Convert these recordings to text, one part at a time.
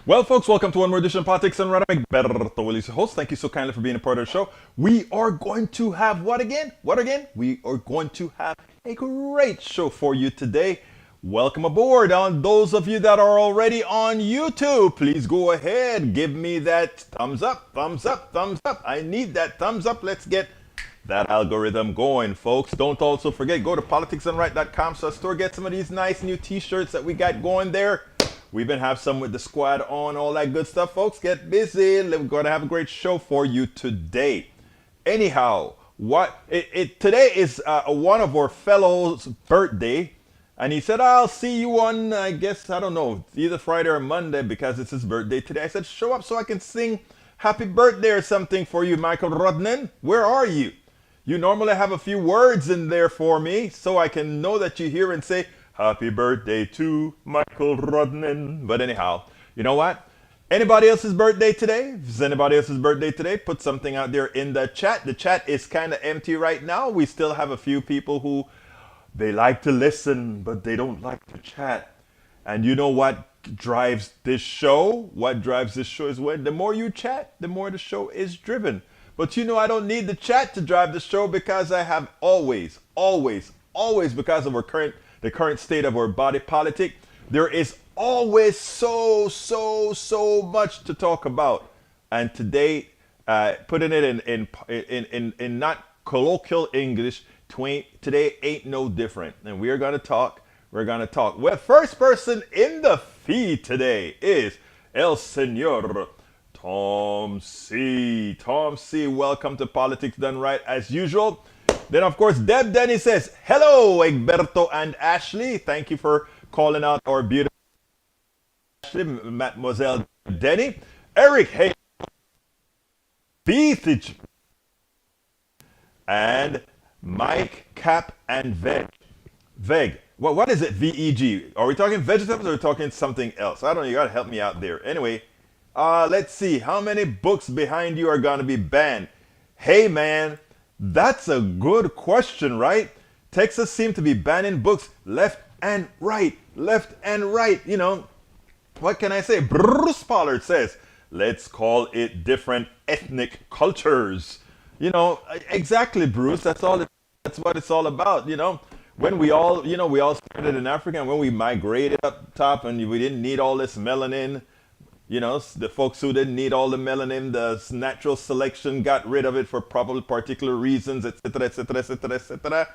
Well, folks, welcome to one more edition of Politics and Rada. Egberto Willis, your host. Thank you so kindly for being a part of the show. We are going to have what again? What again? We are going to have a great show for you today. Welcome aboard. On those of you that are already on YouTube, please go ahead, give me that thumbs up, thumbs up, thumbs up. I need that thumbs up. Let's get that algorithm going, folks. Don't also forget, go to politicsandright.com/store, get some of these nice new t-shirts that we got going there. We even have some with the squad on, all that good stuff, folks. Get busy. We're going to have a great show for you today. Anyhow, today is one of our fellows' birthday, and he said, "I'll see you on, I guess, I don't know, either Friday or Monday because it's his birthday today." I said, "Show up so I can sing happy birthday or something for you, Michael Rodnan. Where are you? You normally have a few words in there for me so I can know that you're here and say, happy birthday to Michael Rodnan." But anyhow, you know what? Anybody else's birthday today? If it's anybody else's birthday today, put something out there in the chat. The chat is kind of empty right now. We still have a few people who, they like to listen, but they don't like to chat. And you know what drives this show? What drives this show is when the more you chat, the more the show is driven. But you know, I don't need the chat to drive the show because I have always, because of the current state of our body politic, there is always so much to talk about. And today, putting it in not colloquial English, today ain't no different. And we're gonna talk. Well, first person in the feed today is El Señor Tom C. Tom C, welcome to Politics Done Right as usual. Then, of course, Deb Denny says, hello, Egberto and Ashley. Thank you for calling out our beautiful Ashley, Mademoiselle Denny. Eric Hay, Beethage, and Mike Cap and Veg. What is it, VEG? Are we talking vegetables or are we talking something else? I don't know. You got to help me out there. Anyway, let's see. How many books behind you are going to be banned? Hey, man. That's a good question, right? Texas seemed to be banning books left and right. You know, what can I say? Bruce Pollard says, let's call it different ethnic cultures. You know, exactly, Bruce. That's what it's all about. You know, when we all started in Africa, and when we migrated up top, and we didn't need all this melanin. You know, the folks who didn't need all the melanin, the natural selection got rid of it for probably particular reasons, etc., etc., etc., etc.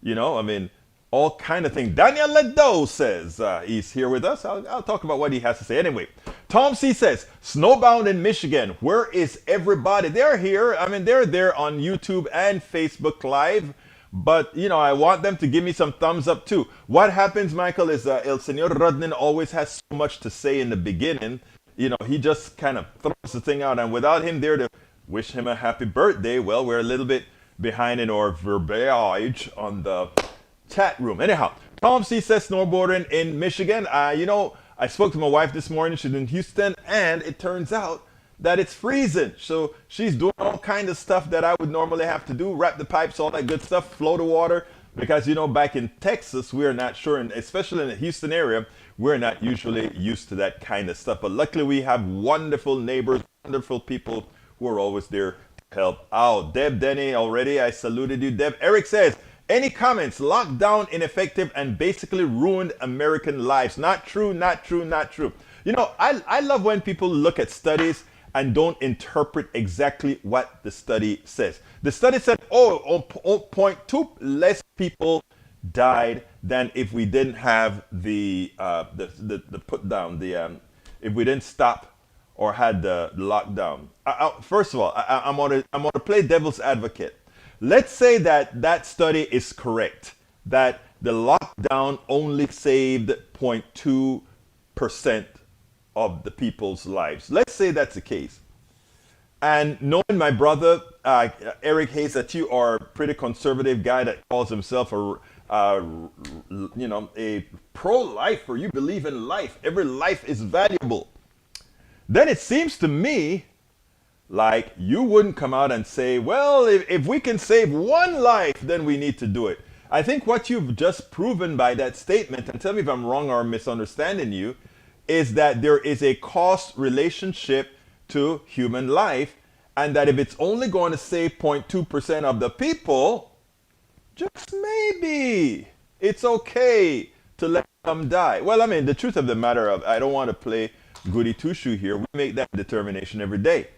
You know, I mean, all kind of things. Daniel Ledo says he's here with us. I'll talk about what he has to say. Anyway, Tom C says, snowbound in Michigan. Where is everybody? They're here. I mean, they're there on YouTube and Facebook Live. But, you know, I want them to give me some thumbs up too. What happens, Michael, is El Señor Rodnan always has so much to say in the beginning. You know, he just kind of throws the thing out, and without him there to wish him a happy birthday, well, we're a little bit behind in our verbiage on the chat room. Anyhow, Tom C says snowboarding in Michigan. You know, I spoke to my wife this morning. She's in Houston, and it turns out that it's freezing. So she's doing all kind of stuff that I would normally have to do, wrap the pipes, all that good stuff, flow the water. Because, you know, back in Texas, we're not sure, and especially in the Houston area, we're not usually used to that kind of stuff. But luckily, we have wonderful neighbors, wonderful people who are always there to help out. Deb Denny, already, I saluted you. Deb. Eric says, any comments? Lockdown ineffective and basically ruined American lives. Not true, not true, not true. You know, I love when people look at studies and don't interpret exactly what the study says. The study said, oh, 0.2 less people died than if we didn't have the put down, if we didn't stop or had the lockdown. First of all, I'm gonna play devil's advocate. Let's say that study is correct, that the lockdown only saved 0.2% of the people's lives. Let's say that's the case. And knowing my brother, Eric Hayes, that you are a pretty conservative guy that calls himself a pro-lifer, you believe in life. Every life is valuable. Then it seems to me like you wouldn't come out and say, well, if we can save one life, then we need to do it. I think what you've just proven by that statement, and tell me if I'm wrong or misunderstanding you, is that there is a cost relationship to human life, and that if it's only going to save 0.2% of the people, just maybe it's okay to let them die. Well, I mean, the truth of the matter of, I don't want to play goody two-shoe here. We make that determination every day.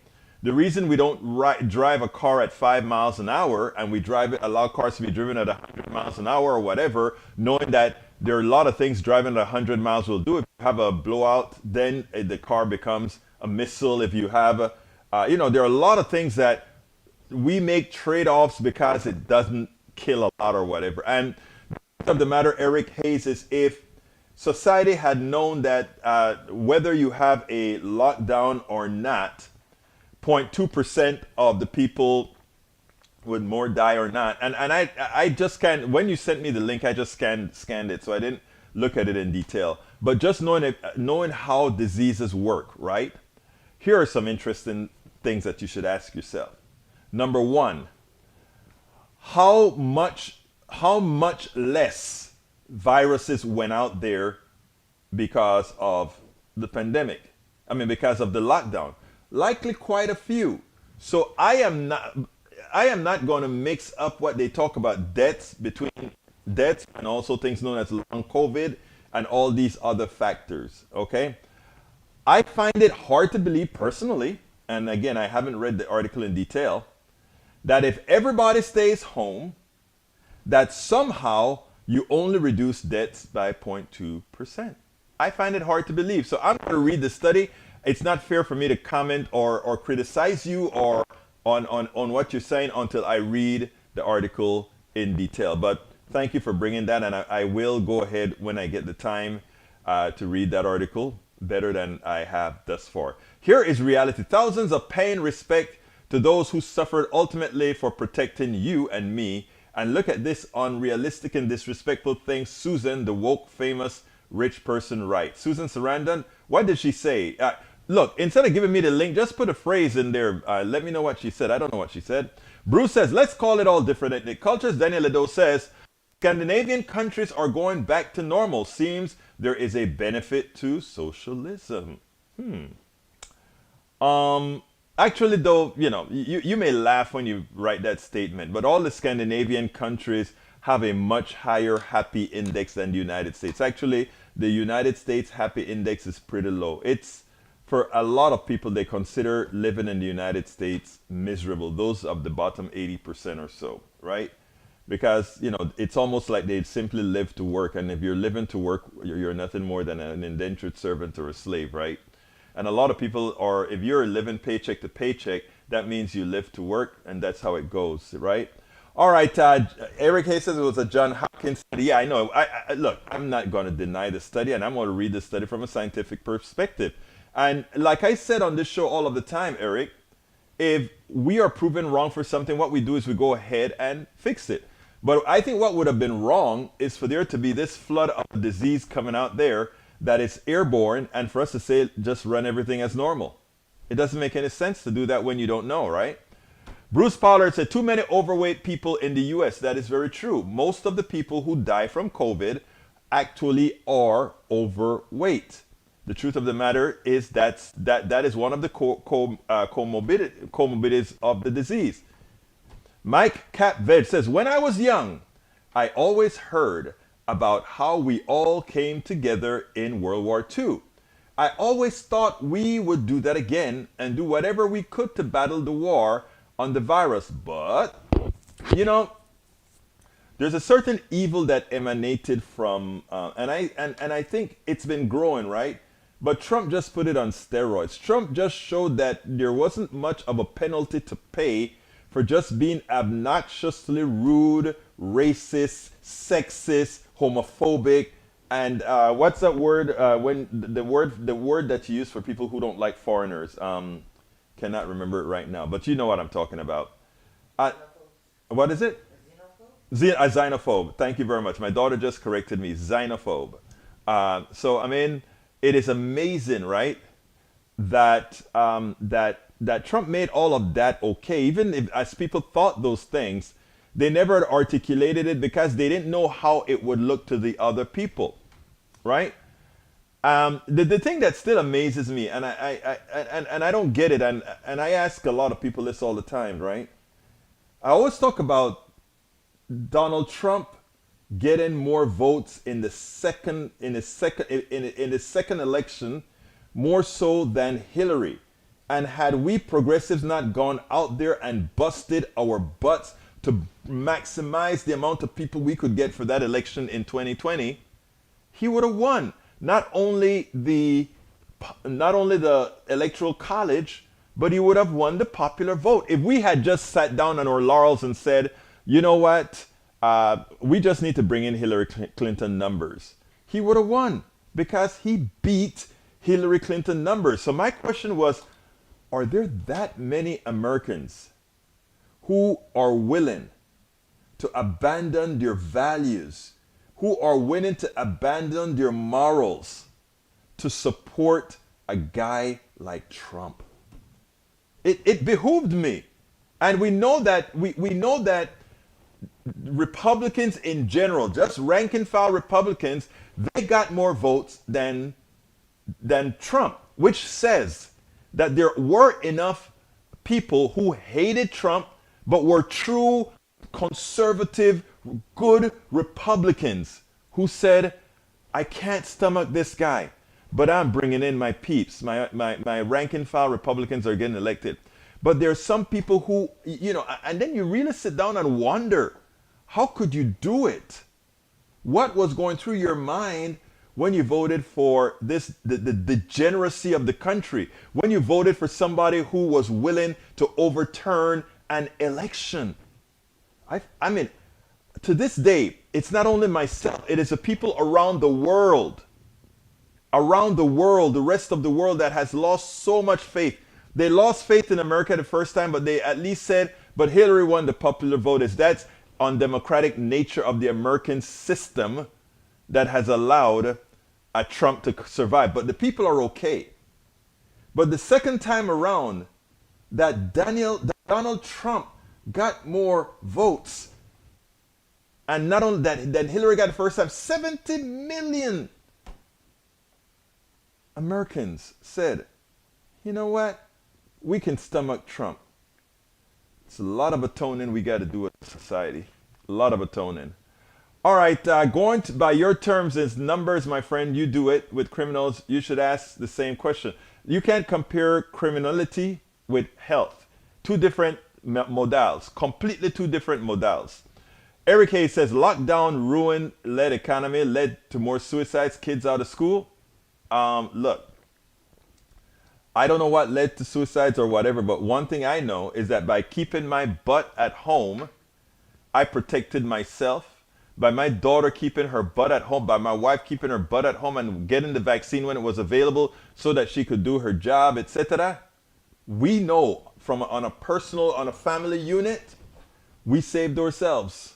The reason we don't drive a car at 5 miles an hour and we allow cars to be driven at 100 miles an hour or whatever, knowing that there are a lot of things driving at 100 miles will do. If you have a blowout, then the car becomes a missile. If you have there are a lot of things that we make trade-offs because it doesn't kill a lot or whatever. And the truth of the matter, Eric Hayes, is if society had known that whether you have a lockdown or not, 0.2% of the people would more die or not. And I just can't, when you sent me the link, I just scanned it, so I didn't look at it in detail. But just knowing how diseases work, right? Here are some interesting things that you should ask yourself. Number one, how much less viruses went out there because of the pandemic? I mean, because of the lockdown. Likely quite a few. So I am not going to mix up what they talk about deaths and also things known as long COVID and all these other factors. Okay, I find it hard to believe personally, and again, I haven't read the article in detail, that if everybody stays home, that somehow you only reduce deaths by 0.2%. I find it hard to believe. So I'm going to read the study. It's not fair for me to comment or criticize you or on what you're saying until I read the article in detail. But thank you for bringing that, and I will go ahead when I get the time to read that article better than I have thus far. Here is reality. Thousands of paying respect to those who suffered ultimately for protecting you and me. And look at this unrealistic and disrespectful thing Susan, the woke, famous, rich person, writes. Susan Sarandon, what did she say? Look, instead of giving me the link, just put a phrase in there. Let me know what she said. I don't know what she said. Bruce says, let's call it all different ethnic cultures. Daniel Ledo says, Scandinavian countries are going back to normal. Seems there is a benefit to socialism. Actually, though, you may laugh when you write that statement, but all the Scandinavian countries have a much higher happy index than the United States. Actually, the United States happy index is pretty low. It's, for a lot of people, they consider living in the United States miserable. Those of the bottom 80% or so, right? Because, it's almost like they simply live to work. And if you're living to work, you're nothing more than an indentured servant or a slave, right? And a lot of people are, if you're living paycheck to paycheck, that means you live to work, and that's how it goes, right? All right, Eric Hayes says it was a John Hopkins study. Yeah, I know. Look, I'm not going to deny the study, and I'm going to read the study from a scientific perspective. And like I said on this show all of the time, Eric, if we are proven wrong for something, what we do is we go ahead and fix it. But I think what would have been wrong is for there to be this flood of disease coming out there that is airborne, and for us to say just run everything as normal. It doesn't make any sense to do that when you don't know, right? Bruce Pollard said, too many overweight people in the US. That is very true. Most of the people who die from COVID actually are overweight. The truth of the matter is that is one of the comorbidities of the disease. Mike Capved says, when I was young, I always heard about how we all came together in World War II. I always thought we would do that again and do whatever we could to battle the war on the virus. But, there's a certain evil that emanated from, and I think it's been growing, right? But Trump just put it on steroids. Trump just showed that there wasn't much of a penalty to pay for just being obnoxiously rude, racist, sexist, homophobic, and what's that word? When the word that you use for people who don't like foreigners. Cannot remember it right now, but you know what I'm talking about. What is it? Xenophobe. Thank you very much. My daughter just corrected me. Xenophobe. So I mean, it is amazing, right? That that Trump made all of that okay, even if as people thought those things. They never articulated it because they didn't know how it would look to the other people, right? The thing that still amazes me, and and I don't get it, and I ask a lot of people this all the time, right? I always talk about Donald Trump getting more votes in the second in the second election more so than Hillary. And had we progressives not gone out there and busted our butts to maximize the amount of people we could get for that election in 2020, he would have won. Not only the electoral college, but he would have won the popular vote. If we had just sat down on our laurels and said, you know what, we just need to bring in Hillary Clinton numbers, he would have won because he beat Hillary Clinton numbers. So my question was, are there that many Americans who are willing to abandon their values, who are willing to abandon their morals to support a guy like Trump? It behooved me. And we know that we know that Republicans in general, just rank and file Republicans, they got more votes than Trump, which says that there were enough people who hated Trump but were true conservative, good Republicans who said, I can't stomach this guy, but I'm bringing in my peeps. My rank and file Republicans are getting elected. But there are some people who, and then you really sit down and wonder, how could you do it? What was going through your mind when you voted for the degeneracy of the country, when you voted for somebody who was willing to overturn an election? I mean, to this day, it's not only myself, it is the people around the world, the rest of the world that has lost so much faith. They lost faith in America the first time, but they at least said, but Hillary won the popular vote. That's undemocratic nature of the American system that has allowed a Trump to survive. But the people are okay. But the second time around, that Donald Trump got more votes. And not only that, then Hillary got the first time, 70 million Americans said, you know what? We can stomach Trump. It's a lot of atoning we got to do as a society. A lot of atoning. All right, going by your terms as numbers, my friend, you do it with criminals. You should ask the same question. You can't compare criminality with health. Two different modals, completely two different modals. Eric Hayes says, lockdown ruined led economy, led to more suicides, kids out of school. Look, I don't know what led to suicides or whatever, but one thing I know is that by keeping my butt at home, I protected myself. By my daughter keeping her butt at home, by my wife keeping her butt at home and getting the vaccine when it was available so that she could do her job, etc. We know from on a family unit, we saved ourselves.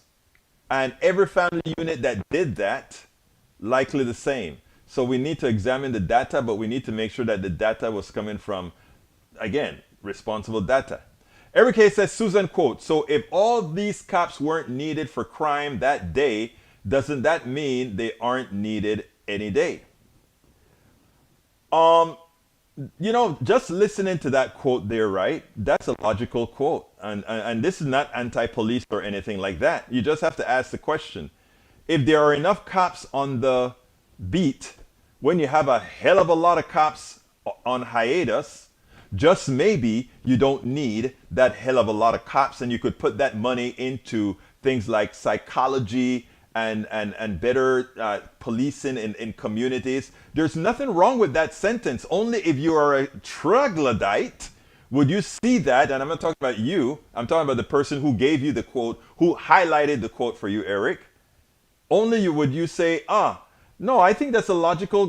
And every family unit that did that, likely the same. So we need to examine the data, but we need to make sure that the data was coming from, again, responsible data. Eric Hayes says, Susan quote, so if all these cops weren't needed for crime that day, doesn't that mean they aren't needed any day? Just listening to that quote there, right? That's a logical quote. And this is not anti-police or anything like that. You just have to ask the question. If there are enough cops on the beat, when you have a hell of a lot of cops on hiatus, just maybe you don't need that hell of a lot of cops, and you could put that money into things like psychology and better policing in communities. There's nothing wrong with that sentence. Only if you are a troglodyte would you see that, and I'm not talking about you, I'm talking about the person who gave you the quote, who highlighted the quote for you, Eric. Only would you say, no, I think that's a logical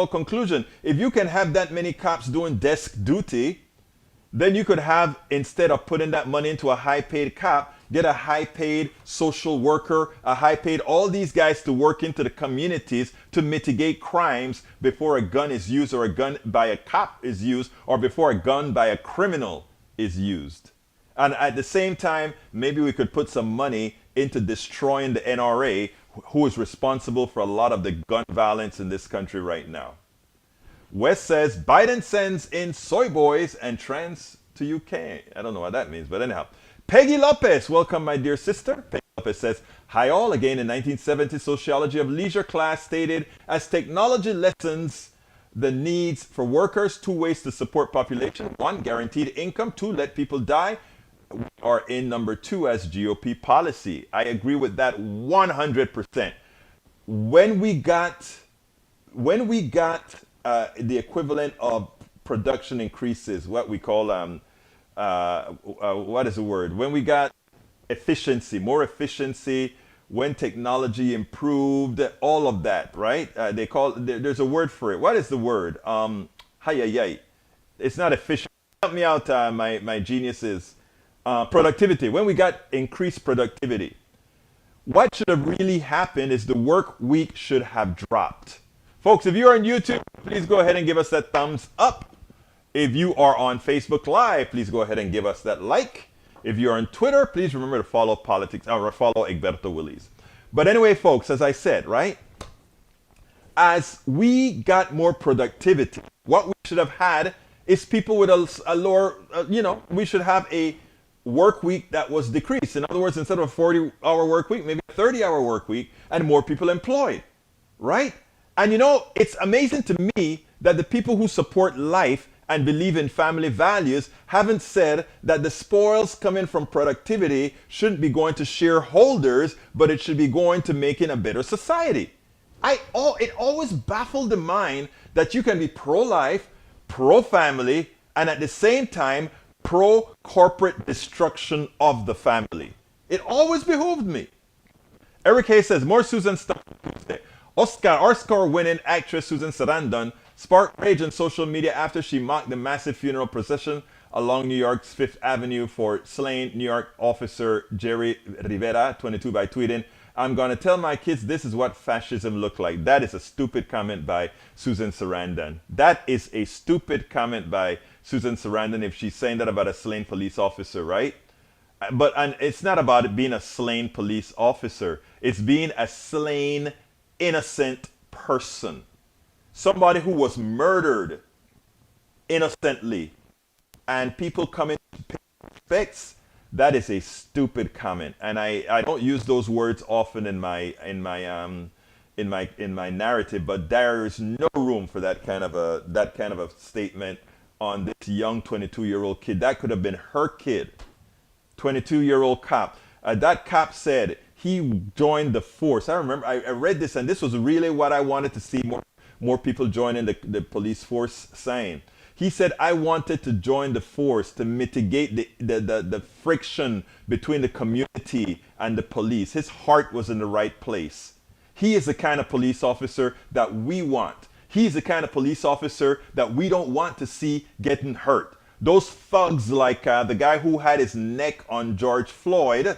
conclusion. If you can have that many cops doing desk duty, then you could have, instead of putting that money into a high-paid cop, get a high-paid social worker, a high-paid, all these guys to work into the communities to mitigate crimes before a gun is used, or a gun by a cop is used, or before a gun by a criminal is used. And at the same time, maybe we could put some money into destroying the NRA who is responsible for a lot of the gun violence in this country right now. Wes says Biden sends in soy boys and trans to UK. I don't know what that means, but anyhow. Peggy Lopez, welcome my dear sister. Peggy Lopez says, hi all, again in 1970, sociology of leisure class stated as technology lessens the needs for workers, two ways to support population. One, guaranteed income. Two, let people die. We are in number two as GOP policy. I agree with that 100%. When we got the equivalent of production increases, what we call what is the word? When we got efficiency, more efficiency, when technology improved, all of that, right? There's a word for it. What is the word? It's not efficient. Help me out, my geniuses. Productivity. When we got increased productivity, what should have really happened is the work week should have dropped. Folks, if you're on YouTube, please go ahead and give us that thumbs up. If you are on Facebook Live, please go ahead and give us that like. If you're on Twitter, please remember to follow politics or follow Egberto Willies. But anyway, folks, as I said, right? As we got more productivity, what we should have had is people with a lower, we should have a work week that was decreased. In other words, instead of a 40-hour work week, maybe a 30-hour work week, and more people employed, right? And it's amazing to me that the people who support life and believe in family values haven't said that the spoils coming from productivity shouldn't be going to shareholders, but it should be going to making a better society. It always baffled the mind that you can be pro-life, pro-family, and at the same time pro-corporate destruction of the family. It always behooved me. Eric Hayes says, more Susan stuff Tuesday. Oscar-winning actress Susan Sarandon sparked rage on social media after she mocked the massive funeral procession along New York's Fifth Avenue for slain New York officer Jerry Rivera, 22, by tweeting, I'm going to tell my kids this is what fascism looked like. That is a stupid comment by Susan Sarandon. That is a stupid comment by Susan Sarandon if she's saying that about a slain police officer, right? And it's not about it being a slain police officer. It's being a slain innocent person. Somebody who was murdered innocently and people coming to pay respects. That is a stupid comment, and I don't use those words often in my narrative, but there is no room for that kind of a statement on this young 22-year-old kid. That could have been her kid. 22-year-old cop. That cop said he joined the force. I remember I read this, and this was really what I wanted to see more people joining the police force saying. He said, I wanted to join the force to mitigate the friction between the community and the police. His heart was in the right place. He is the kind of police officer that we want. He's the kind of police officer that we don't want to see getting hurt. Those thugs like the guy who had his neck on George Floyd,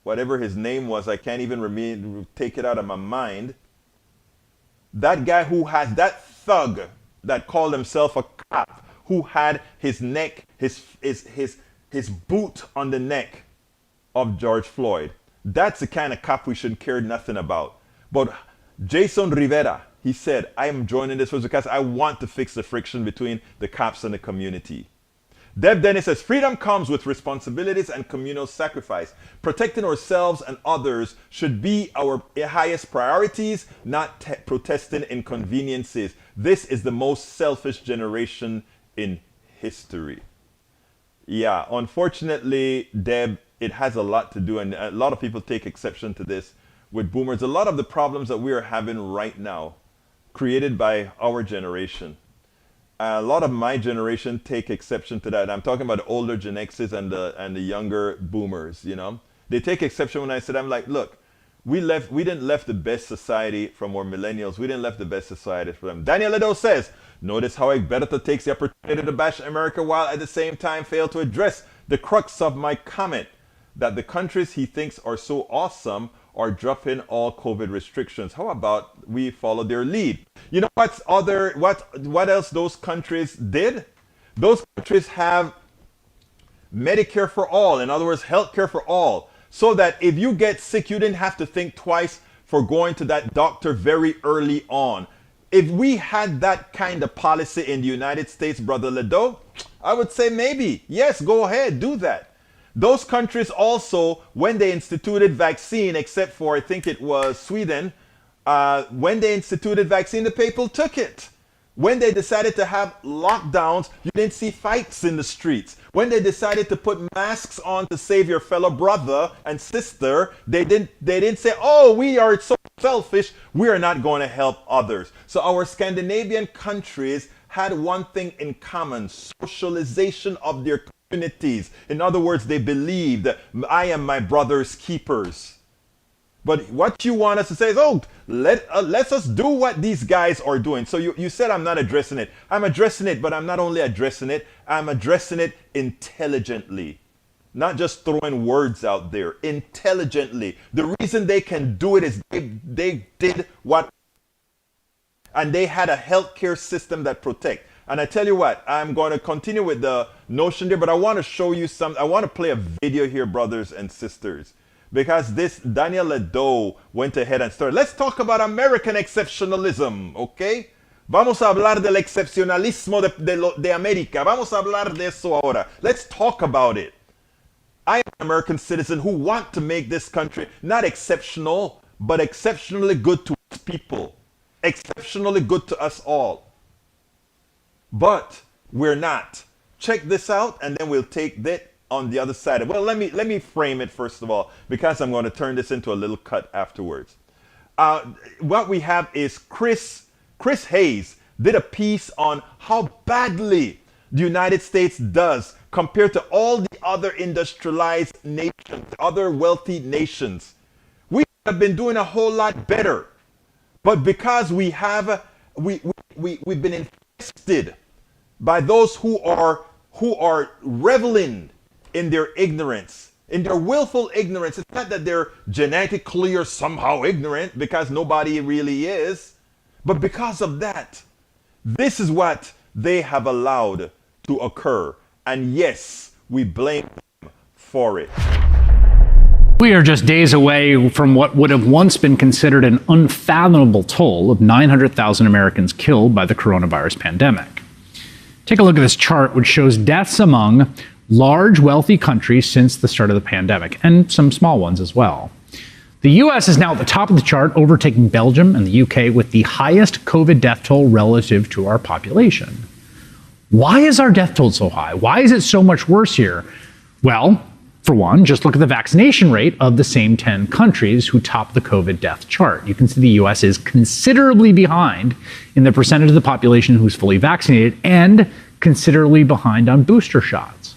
whatever his name was, I can't even take it out of my mind. That guy who has that thug that called himself a cop, who had his neck, his boot on the neck of George Floyd. That's the kind of cop we should care nothing about. But Jason Rivera, he said, I am joining this force because I want to fix the friction between the cops and the community. Deb Dennis says, freedom comes with responsibilities and communal sacrifice. Protecting ourselves and others should be our highest priorities, not protesting inconveniences. This is the most selfish generation in history. Yeah, unfortunately, Deb, it has a lot to do, and a lot of people take exception to this with boomers. A lot of the problems that we are having right now, created by our generation. A lot of my generation take exception to that. I'm talking about the older Gen X's and the younger boomers, They take exception when I said, I'm like, look, we didn't left the best society from our millennials. We didn't left the best society for them. Daniel Edo says, notice how Egberto takes the opportunity to bash America while at the same time fail to address the crux of my comment, that the countries he thinks are so awesome are dropping all COVID restrictions. How about we follow their lead? You know what else those countries did? Those countries have Medicare for all. In other words, health care for all. so that if you get sick, you didn't have to think twice for going to that doctor very early on. If we had that kind of policy in the United States, Brother Ledo, I would say maybe, yes, go ahead, do that. Those countries also, when they instituted vaccine, except for I think it was Sweden, when they instituted vaccine, the people took it. When they decided to have lockdowns, you didn't see fights in the streets. When they decided to put masks on to save your fellow brother and sister, they didn't say, oh, we are so selfish, we are not going to help others. So our Scandinavian countries had one thing in common: socialization of their communities. In other words, they believed, I am my brother's keepers. But what you want us to say is, oh, let us do what these guys are doing. So you said I'm not addressing it. I'm addressing it, but I'm not only addressing it, I'm addressing it intelligently. Not just throwing words out there, intelligently. The reason they can do it is they did what, and they had a healthcare system that protect. And I tell you what, I'm going to continue with the notion there, but I want to show you I want to play a video here, brothers and sisters. Because this Daniel Ledo went ahead and started. Let's talk about American exceptionalism, okay? Vamos a hablar del excepcionalismo de América. Vamos a hablar de eso ahora. Let's talk about it. I am an American citizen who want to make this country not exceptional, but exceptionally good to its people. Exceptionally good to us all. But we're not. Check this out, and then we'll take that on the other side. Well, let me frame it first of all, because I'm going to turn this into a little cut afterwards. What we have is Chris Hayes did a piece on how badly the United States does compared to all the other industrialized nations, other wealthy nations. We have been doing a whole lot better, but because we've been infested by those who are reveling in their ignorance, in their willful ignorance. It's not that they're genetically or somehow ignorant, because nobody really is, but because of that, this is what they have allowed to occur. And yes, we blame them for it. We are just days away from what would have once been considered an unfathomable toll of 900,000 Americans killed by the coronavirus pandemic. Take a look at this chart, which shows deaths among large, wealthy countries since the start of the pandemic, and some small ones as well. The U.S. is now at the top of the chart, overtaking Belgium and the U.K. with the highest COVID death toll relative to our population. Why is our death toll so high? Why is it so much worse here? Well, for one, just look at the vaccination rate of the same 10 countries who top the COVID death chart. You can see the U.S. is considerably behind in the percentage of the population who's fully vaccinated, and considerably behind on booster shots.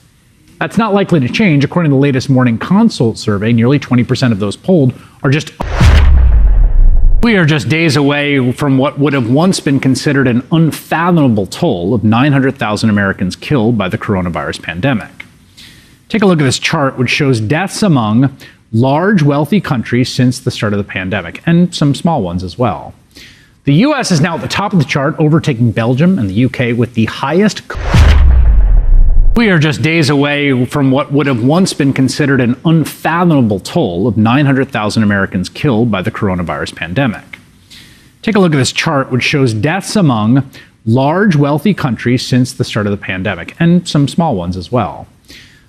That's not likely to change. According to the latest Morning Consult survey, nearly 20% of those polled are just... We are just days away from what would have once been considered an unfathomable toll of 900,000 Americans killed by the coronavirus pandemic. Take a look at this chart, which shows deaths among large, wealthy countries since the start of the pandemic, and some small ones as well. The U.S. is now at the top of the chart, overtaking Belgium and the U.K. with the highest... We are just days away from what would have once been considered an unfathomable toll of 900,000 Americans killed by the coronavirus pandemic. Take a look at this chart, which shows deaths among large, wealthy countries since the start of the pandemic, and some small ones as well.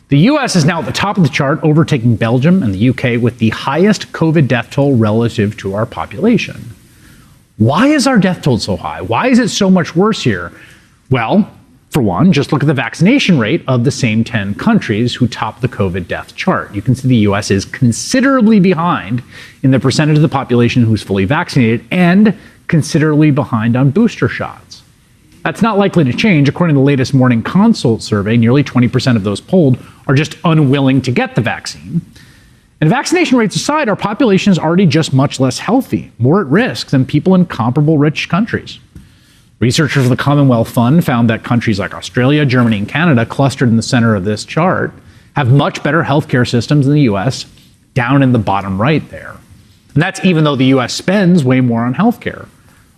The U.S. is now at the top of the chart, overtaking Belgium and the U.K. with the highest COVID death toll relative to our population. Why is our death toll so high? Why is it so much worse here? Well, for one, just look at the vaccination rate of the same 10 countries who top the COVID death chart. You can see the U.S. is considerably behind in the percentage of the population who's fully vaccinated, and considerably behind on booster shots. That's not likely to change. According to the latest Morning Consult survey, nearly 20% of those polled are just unwilling to get the vaccine. And vaccination rates aside, our population is already just much less healthy, more at risk than people in comparable rich countries. Researchers of the Commonwealth Fund found that countries like Australia, Germany, and Canada, clustered in the center of this chart, have much better healthcare systems than the U.S., down in the bottom right there. And that's even though the U.S. spends way more on healthcare.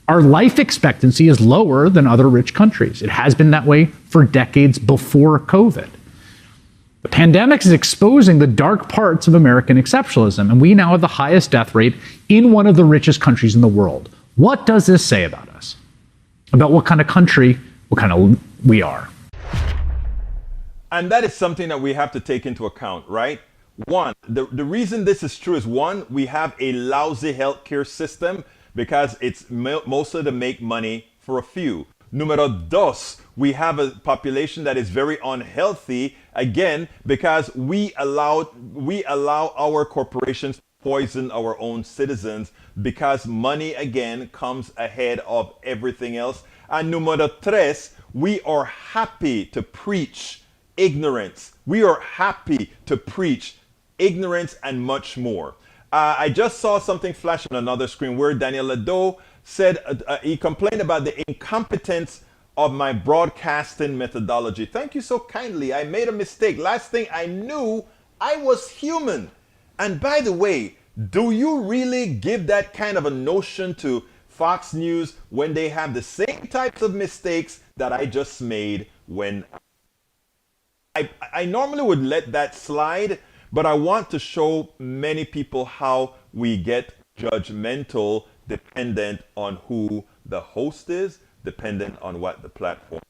Our life expectancy is lower than other rich countries. It has been that way for decades before COVID. The pandemic is exposing the dark parts of American exceptionalism, and we now have the highest death rate in one of the richest countries in the world. What does this say about us? About what kind of country, what kind of we are? And that is something that we have to take into account, right? One, the reason this is true is one, we have a lousy healthcare system because it's mostly to make money for a few. Numero dos, we have a population that is very unhealthy, again, because we allow our corporations to poison our own citizens because money, again, comes ahead of everything else. And numero tres, we are happy to preach ignorance. We are happy to preach ignorance and much more. I just saw something flash on another screen where Daniel Lado said he complained about the incompetence of my broadcasting methodology. Thank you so kindly. I made a mistake. Last thing I knew, I was human. And by the way, do you really give that kind of a notion to Fox News when they have the same types of mistakes that I just made when I normally would let that slide, but I want to show many people how we get judgmental dependent on who the host is, dependent on what the platform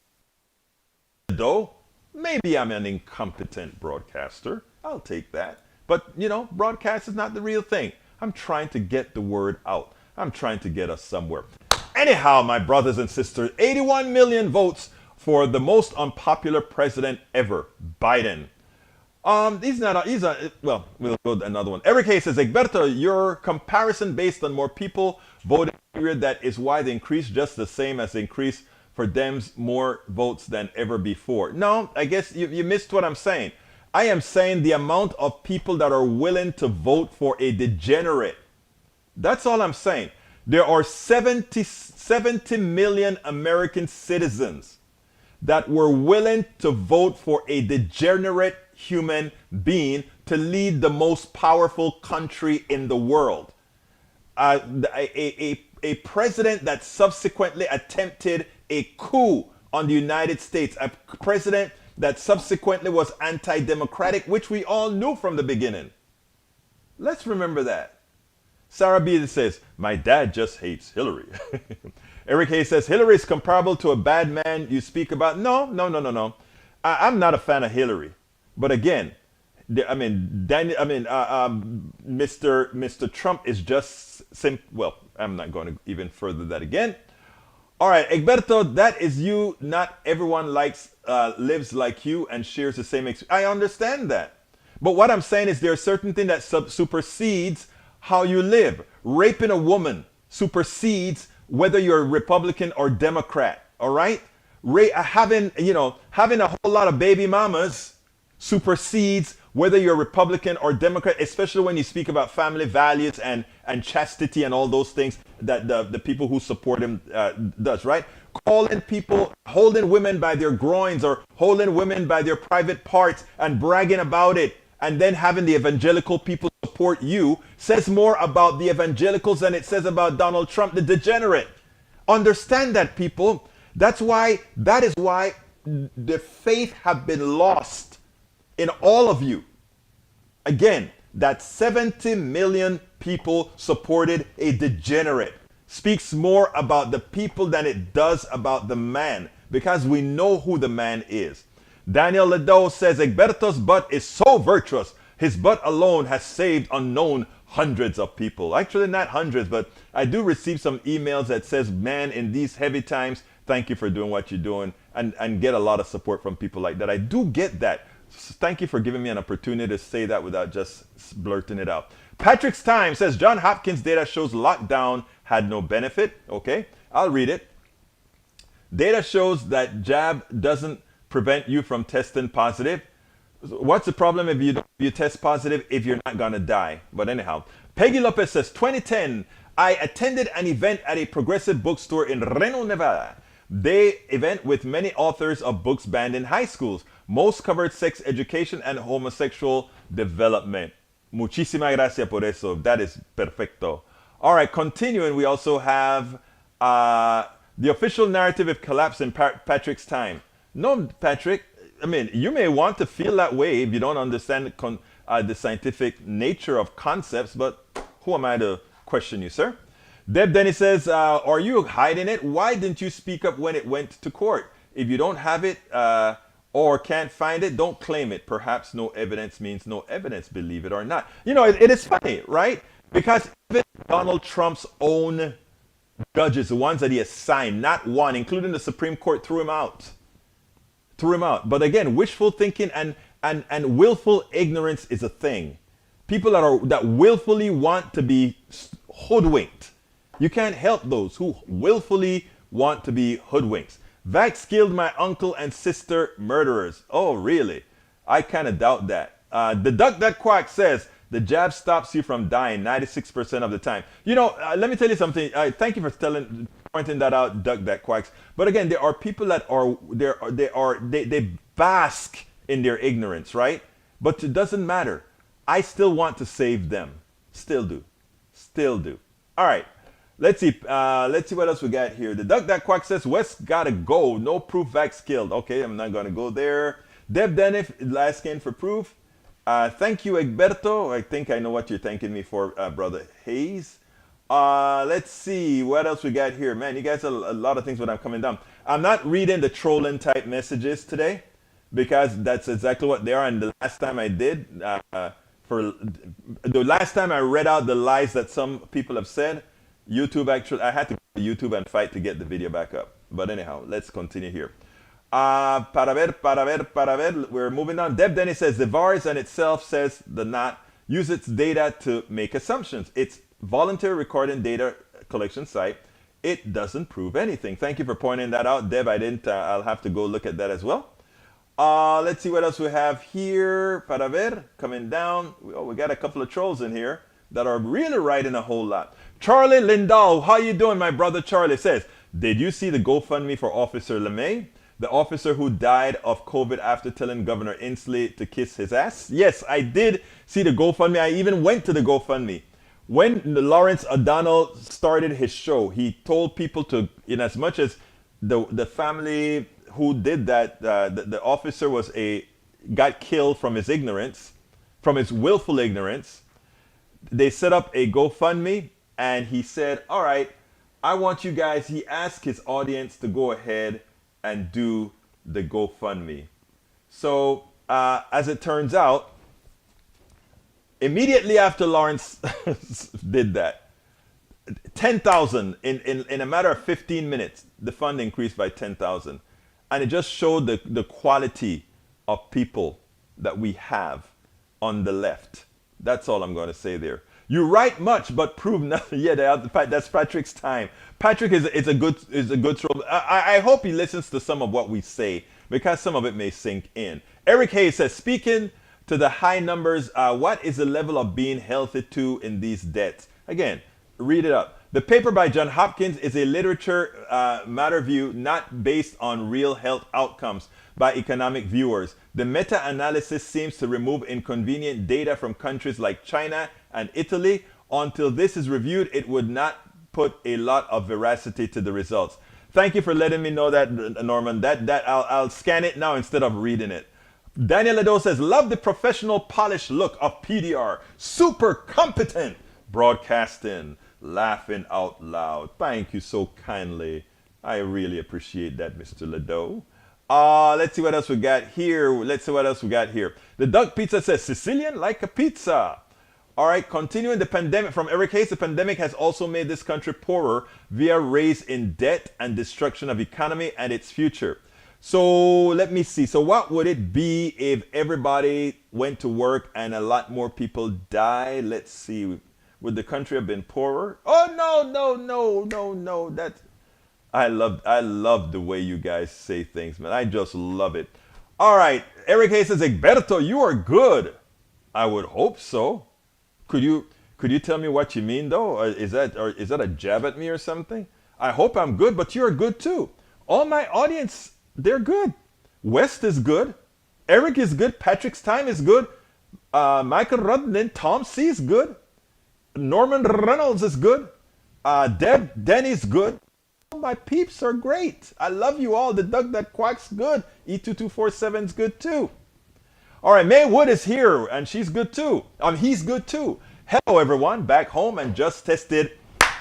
is. Though, maybe I'm an incompetent broadcaster. I'll take that. But, you know, broadcast is not the real thing. I'm trying to get the word out. I'm trying to get us somewhere. Anyhow, my brothers and sisters, 81 million votes for the most unpopular president ever, Biden. Well, we'll go to another one. Eric Hayes says, Egberto, your comparison based on more people voted period, that is why the increase just the same as the increase for Dems, more votes than ever before. No, I guess you missed what I'm saying. I am saying the amount of people that are willing to vote for a degenerate. That's all I'm saying. There are 70 million American citizens that were willing to vote for a degenerate human being to lead the most powerful country in the world. A president that subsequently attempted a coup on the United States, a president that subsequently was anti-democratic, which we all knew from the beginning. Let's remember that. Sarah B says, my dad just hates Hillary. Eric Hayes says, Hillary is comparable to a bad man you speak about. No. I'm not a fan of Hillary. But again, Mr. Trump is just well, I'm not going to even further that again. All right, Egberto, that is you. Not everyone lives like you and shares the same experience. I understand that. But what I'm saying is there are certain things that supersedes how you live. Raping a woman supersedes whether you're Republican or Democrat. All right? Having a whole lot of baby mamas supersedes whether you're Republican or Democrat, especially when you speak about family values and chastity and all those things that the people who support him does, right? Calling people, holding women by their groins or holding women by their private parts and bragging about it, and then having the evangelical people support you says more about the evangelicals than it says about Donald Trump, the degenerate. Understand that, people. That is why the faith have been lost in all of you. Again, that 70 million people supported a degenerate speaks more about the people than it does about the man, because we know who the man is. Daniel Lado says, Egberto's butt is so virtuous. His butt alone has saved unknown hundreds of people. Actually, not hundreds, but I do receive some emails that says, man, in these heavy times, thank you for doing what you're doing, and get a lot of support from people like that. I do get that. Thank you for giving me an opportunity to say that without just blurting it out. Patrick's Time says, John Hopkins data shows lockdown had no benefit. Okay, I'll read it. Data shows that jab doesn't prevent you from testing positive. What's the problem if you test positive if you're not gonna die? But anyhow, Peggy Lopez says, 2010, I attended an event at a progressive bookstore in Reno, Nevada. They event with many authors of books banned in high schools. Most covered sex education and homosexual development. Muchísimas gracias por eso. That is perfecto. All right, continuing, we also have the official narrative of collapse in Patrick's Time. No, Patrick, I mean, you may want to feel that way if you don't understand the scientific nature of concepts, but who am I to question you, sir? Deb Denny says, are you hiding it? Why didn't you speak up when it went to court? If you don't have it or can't find it, don't claim it. Perhaps no evidence means no evidence, believe it or not. You know, it is funny, right? Because even Donald Trump's own judges, the ones that he assigned, not one, including the Supreme Court, threw him out. Threw him out. But again, wishful thinking and willful ignorance is a thing. People that willfully want to be hoodwinked. You can't help those who willfully want to be hoodwinks. Vax killed my uncle and sister murderers. Oh, really? I kind of doubt that. The duck that quack says, the jab stops you from dying 96% of the time. You know, let me tell you something. Thank you for pointing that out, duck that quacks. But again, there are people that they bask in their ignorance, right? But it doesn't matter. I still want to save them. Still do. Still do. All right. Let's see what else we got here. The duck that quack says, West gotta go. No proof Vax killed. Okay, I'm not gonna go there. Deb Denif, last scan for proof. Thank you, Egberto. I think I know what you're thanking me for, Brother Hayes. Let's see what else we got here. Man, you guys have a lot of things when I'm coming down. I'm not reading the trolling type messages today because that's exactly what they are. And the last time I did, for the last time I read out the lies that some people have said, I had to go to YouTube and fight to get the video back up. But anyhow, let's continue here. Para ver, we're moving on. Deb Denny says, the virus in itself says the not use its data to make assumptions. It's voluntary recording data collection site. It doesn't prove anything. Thank you for pointing that out, Deb. I'll have to go look at that as well. Let's see what else we have here. Para ver, coming down. Oh, we got a couple of trolls in here that are really writing a whole lot. Charlie Lindahl, how you doing, my brother Charlie, says, did you see the GoFundMe for Officer LeMay? The officer who died of COVID after telling Governor Inslee to kiss his ass? Yes, I did see the GoFundMe. I even went to the GoFundMe. When Lawrence O'Donnell started his show, he told people to, in as much as the family who did that, the officer got killed from his ignorance, from his willful ignorance. They set up a GoFundMe, and he said, all right, I want you guys, he asked his audience to go ahead and do the GoFundMe. So, as it turns out, immediately after Lawrence did that, 10,000, in a matter of 15 minutes, the fund increased by 10,000. And it just showed the quality of people that we have on the left. That's all I'm going to say there. You write much, but prove nothing. Yeah, that's Patrick's time. Patrick is a good troll. I hope he listens to some of what we say because some of it may sink in. Eric Hayes says, speaking to the high numbers, what is the level of being healthy to in these deaths? Again, read it up. The paper by John Hopkins is a literature matter view not based on real health outcomes by economic viewers. The meta-analysis seems to remove inconvenient data from countries like China and Italy. Until this is reviewed, it would not put a lot of veracity to the results. Thank you for letting me know that, Norman. I'll scan it now instead of reading it. Daniel Lado says, love the professional polished look of PDR. Super competent broadcasting. Laughing out loud. Thank you so kindly. I really appreciate that, Mr. Lado. Let's see what else we got here. The Duck Pizza says, Sicilian like a pizza. All right, continuing the pandemic. From Eric Hayes, the pandemic has also made this country poorer via raise in debt and destruction of economy and its future. So let me see. So what would it be if everybody went to work and a lot more people died? Let's see. Would the country have been poorer? Oh, no. I love the way you guys say things, man. I just love it. All right. Eric Hayes says, Egberto, you are good. I would hope so. Could you tell me what you mean, though? Or is that a jab at me or something? I hope I'm good, but you're good, too. All my audience, they're good. West is good. Eric is good. Patrick's time is good. Michael Rudnin, Tom C is good. Norman Reynolds is good. Deb Denny's good. my peeps are great. I love you all. The duck that quacks good. E2247's good too. All right, May Wood is here, and she's good too. He's good too. Hello, everyone. Back home and just tested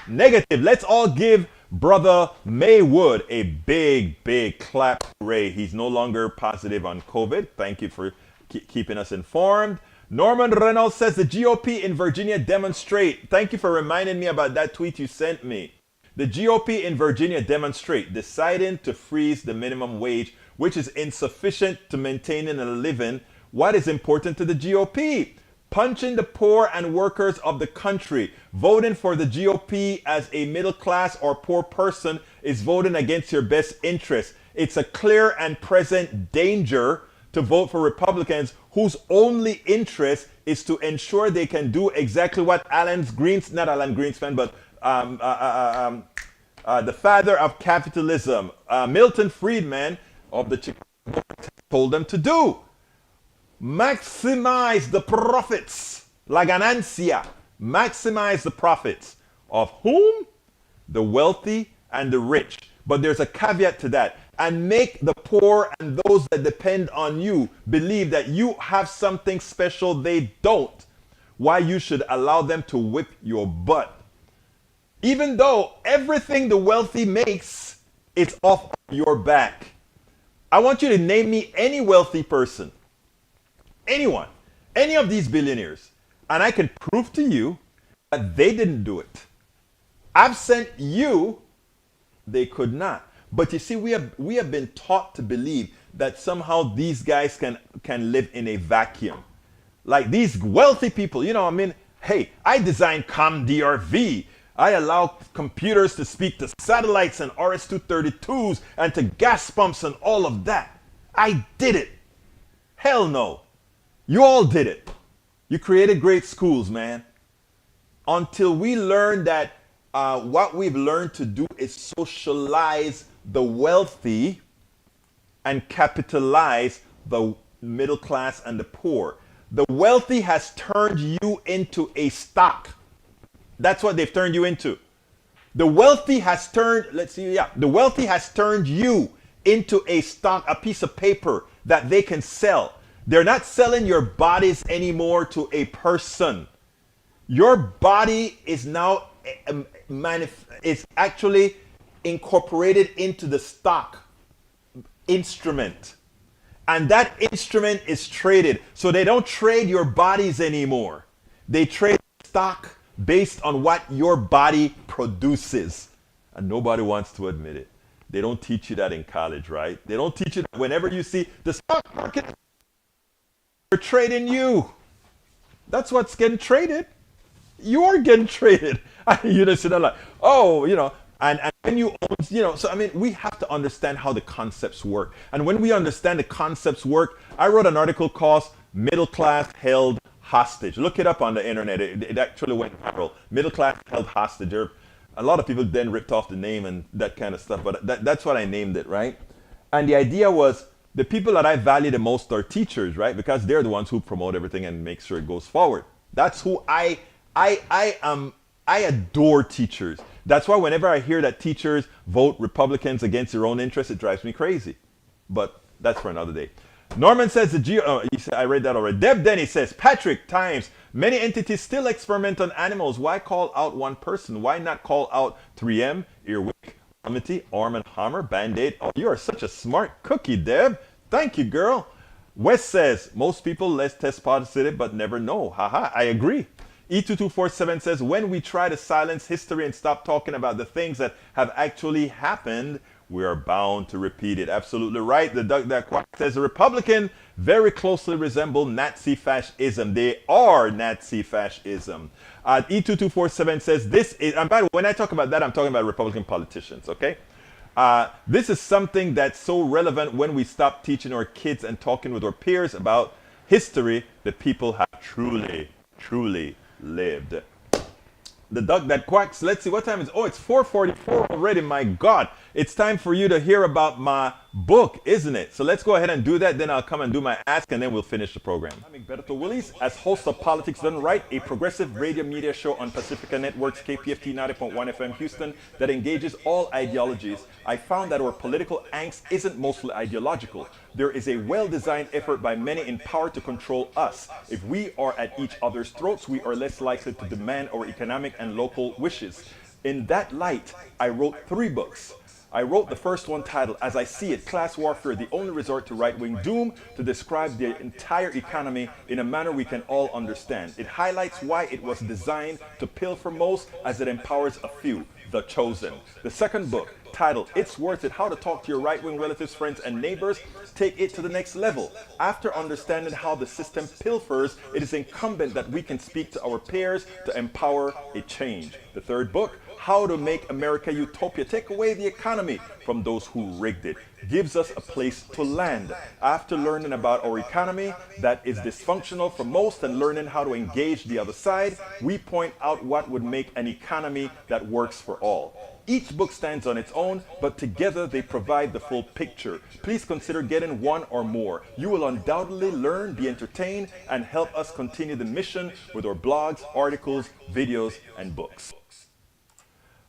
negative. Let's all give Brother Maywood a big, big clap. Hooray. He's no longer positive on COVID. Thank you for keeping us informed. Norman Reynolds says the GOP in Virginia demonstrate. Thank you for reminding me about that tweet you sent me. The GOP in Virginia demonstrate deciding to freeze the minimum wage, which is insufficient to maintaining a living. What is important to the GOP? Punching the poor and workers of the country. Voting for the GOP as a middle class or poor person is voting against your best interests. It's a clear and present danger to vote for Republicans whose only interest is to ensure they can do exactly what not Alan Greenspan, but the father of capitalism, Milton Friedman of the Chicago told them to do. Maximize the profits, la ganancia. Maximize the profits of whom? The wealthy and the rich. But there's a caveat to that. And make the poor and those that depend on you believe that you have something special they don't. Why you should allow them to whip your butt. Even though everything the wealthy makes is off your back. I want you to name me any wealthy person. Anyone. Any of these billionaires. And I can prove to you that they didn't do it. Absent you, they could not. But you see, we have been taught to believe that somehow these guys can live in a vacuum. Like these wealthy people, hey, I designed ComDRV. I allow computers to speak to satellites and RS-232s and to gas pumps and all of that. I did it. Hell no. You all did it. You created great schools, man. Until we learn that what we've learned to do is socialize the wealthy and capitalize the middle class and the poor. The wealthy has turned you into a stock. That's what they've turned you into. The wealthy has turned, the wealthy has turned you into a stock, a piece of paper that they can sell. They're not selling your bodies anymore to a person. Your body is now is actually incorporated into the stock instrument. And that instrument is traded. So they don't trade your bodies anymore. They trade stock based on what your body produces. And nobody wants to admit it. They don't teach you that in college, right? They don't teach you that whenever you see the stock market, they're trading you. That's what's getting traded. You're getting traded. You just sit there like, and when you own, so we have to understand how the concepts work. And when we understand the concepts work, I wrote an article called Middle Class Held Hostage. Look it up on the internet. It actually went viral. Middle Class Held Hostage. A lot of people then ripped off the name and that kind of stuff, but that's what I named it, right? And the idea was the people that I value the most are teachers, right? Because they're the ones who promote everything and make sure it goes forward. That's who I adore teachers. That's why whenever I hear that teachers vote Republicans against their own interests, it drives me crazy. But that's for another day. Norman says I read that already. Deb Denny says, Patrick Times, many entities still experiment on animals. Why call out one person? Why not call out 3M, Earwick, Amity, Arm & Hammer, Band-Aid? Oh, you are such a smart cookie, Deb. Thank you, girl. Wes says, most people let's test positive but never know. Haha, I agree. E2247 says, when we try to silence history and stop talking about the things that have actually happened, we are bound to repeat it. Absolutely right. The Doug That Quack says, the Republican very closely resemble Nazi fascism. They are Nazi fascism. E2247 says, this is, and by the way, when I talk about that, I'm talking about Republican politicians, okay? This is something that's so relevant when we stop teaching our kids and talking with our peers about history that people have truly lived. The duck that quacks. Let's see, what time is it? Oh, it's 4:44 already. My God. It's time for you to hear about my book, isn't it? So let's go ahead and do that. Then I'll come and do my ask, and then we'll finish the program. I'm Egberto Willis, as host of Politics Done Right, a progressive radio media show on Pacifica Network's KPFT 90.1 FM Houston that engages all ideologies. I found that our political angst isn't mostly ideological. There is a well-designed effort by many in power to control us. If we are at each other's throats, we are less likely to demand our economic and local wishes. In that light, I wrote 3 books. I wrote the first one titled, As I See It, Class Warfare, the Only Resort to Right-Wing Doom, to describe the entire economy in a manner we can all understand. It highlights why it was designed to pilfer most as it empowers a few, the chosen. The second book, titled, It's Worth It, How to Talk to Your Right-Wing Relatives, Friends, and Neighbors, take it to the next level. After understanding how the system pilfers, it is incumbent that we can speak to our peers to empower a change. The third book, How to Make America Utopia, Take Away the Economy from Those Who Rigged It, gives us a place to land. After learning about our economy that is dysfunctional for most and learning how to engage the other side, we point out what would make an economy that works for all. Each book stands on its own, but together they provide the full picture. Please consider getting one or more. You will undoubtedly learn, be entertained, and help us continue the mission with our blogs, articles, videos, and books.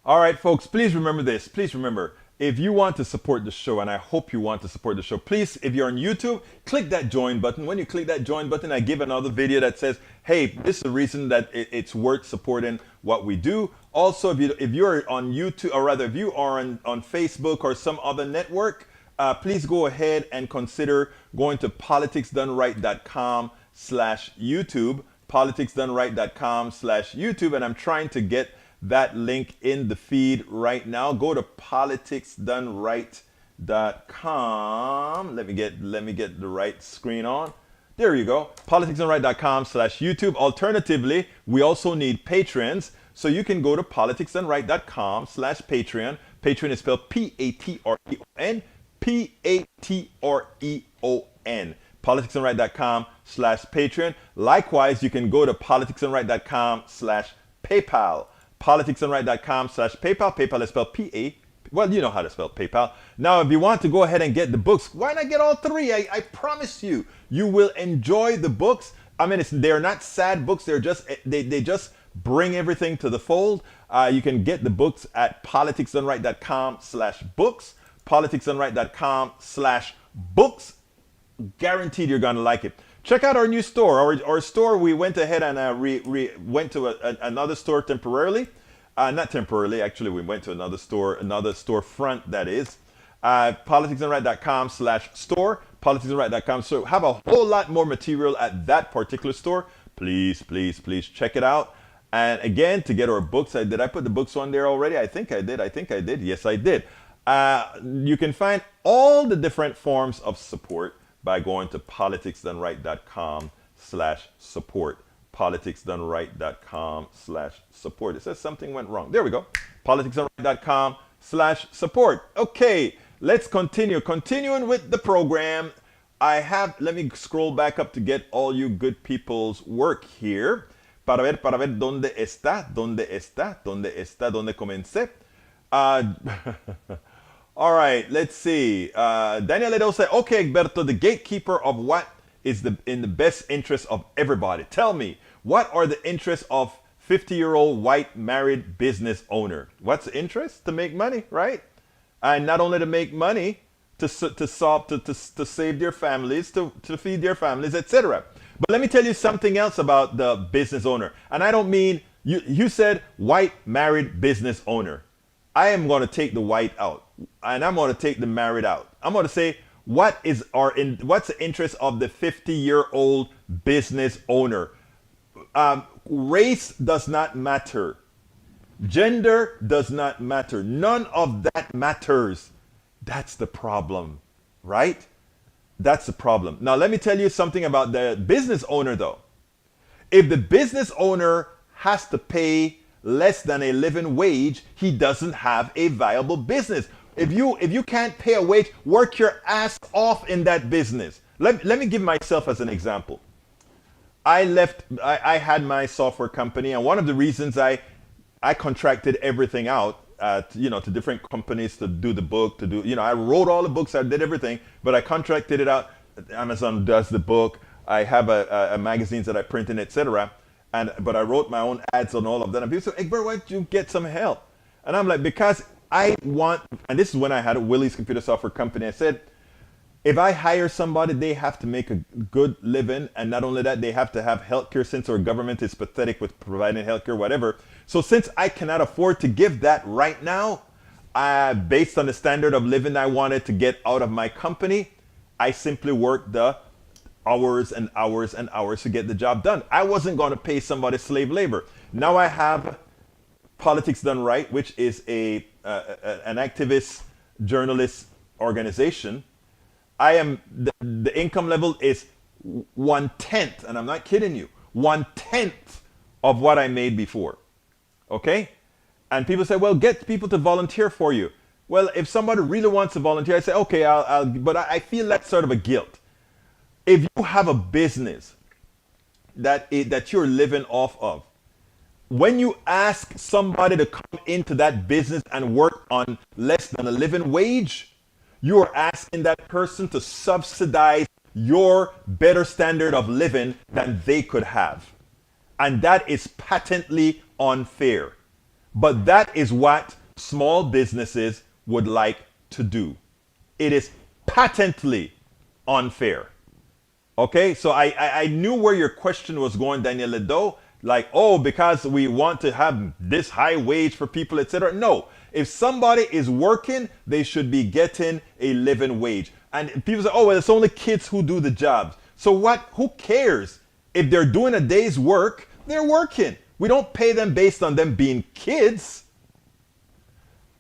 All right, folks, please remember this. Please remember, if you want to support the show, and I hope you want to support the show, please, if you're on YouTube, click that join button. When you click that join button, I give another video that says, hey, this is the reason that it's worth supporting what we do. Also, if you're on YouTube, or rather, if you are on Facebook or some other network, please go ahead and consider going to politicsdoneright.com/YouTube, politicsdoneright.com/YouTube, and I'm trying to get that link in the feed right now. Go to politicsdoneright.com. Let me get the right screen on. There you go. politicsdoneright.com/YouTube. Alternatively, we also need patrons. So you can go to politicsdoneright.com/Patreon. Patreon is spelled Patreon. Patreon. politicsdoneright.com/Patreon. Likewise, you can go to politicsdoneright.com/PayPal. politicsdoneright.com/PayPal. PayPal is spelled P-A. Well, you know how to spell PayPal. Now, if you want to go ahead and get the books, why not get all 3? I promise you, you will enjoy the books. I mean, they're not sad books. They're just they just bring everything to the fold. You can get the books at politicsdoneright.com/books. politicsdoneright.com/books. Guaranteed you're gonna like it. Check out our new store. Our store, we went ahead and went to another store temporarily. Not temporarily, actually, we went to another storefront, that is. politicsdoneright.com/store, politicsdoneright.com. So have a whole lot more material at that particular store. Please, please, please check it out. And again, to get our books, did I put the books on there already? I think I did. Yes, I did. You can find all the different forms of support by going to politicsdoneright.com/support. politicsdoneright.com/support. It says something went wrong. There we go. politicsdoneright.com/support. Okay, let's continue. Continuing with the program, let me scroll back up to get all you good people's work here. Para ver dónde está, dónde comencé. All right, let's see. Daniel Ledo said, okay, Egberto, the gatekeeper of what is in the best interest of everybody. Tell me, what are the interests of 50-year-old white married business owner? What's the interest? To make money, right? And not only to make money, to save their families, to feed their families, etc. But let me tell you something else about the business owner. And I don't mean, you said white married business owner. I am going to take the white out, and I'm going to take the married out. I'm going to say, what's the interest of the 50-year-old business owner? Race does not matter. Gender does not matter. None of that matters. That's the problem, right? That's the problem. Now, let me tell you something about the business owner, though. If the business owner has to pay less than a living wage, he doesn't have a viable business. If you can't pay a wage, work your ass off in that business. Let me give myself as an example. I had my software company, and one of the reasons I contracted everything out to different companies to do the book, I wrote all the books, I did everything, but I contracted it out. Amazon does the book. I have a magazines that I print in, etc. But I wrote my own ads on all of that. And people say, Egbert, why don't you get some help? And I'm like, because I want, and this is when I had a Willie's Computer Software Company. I said, if I hire somebody, they have to make a good living. And not only that, they have to have healthcare, since our government is pathetic with providing healthcare, whatever. So since I cannot afford to give that right now, based on the standard of living I wanted to get out of my company, I simply worked the hours and hours and hours to get the job done. I wasn't going to pay somebody slave labor. Now I have Politics Done Right, which is an activist journalist organization. The income level is 1/10, and I'm not kidding you, 1/10 of what I made before. Okay? And people say, well, get people to volunteer for you. Well, if somebody really wants to volunteer, I say, okay, but I feel that's sort of a guilt. If you have a business that you're living off of, when you ask somebody to come into that business and work on less than a living wage, you are asking that person to subsidize your better standard of living than they could have. And that is patently unfair. But that is what small businesses would like to do. It is patently unfair. Okay, so I knew where your question was going, Daniel Ledo. Like, oh, because we want to have this high wage for people, etc. No, if somebody is working, they should be getting a living wage. And people say, oh, well, it's only kids who do the jobs. So what? Who cares? If they're doing a day's work, they're working. We don't pay them based on them being kids.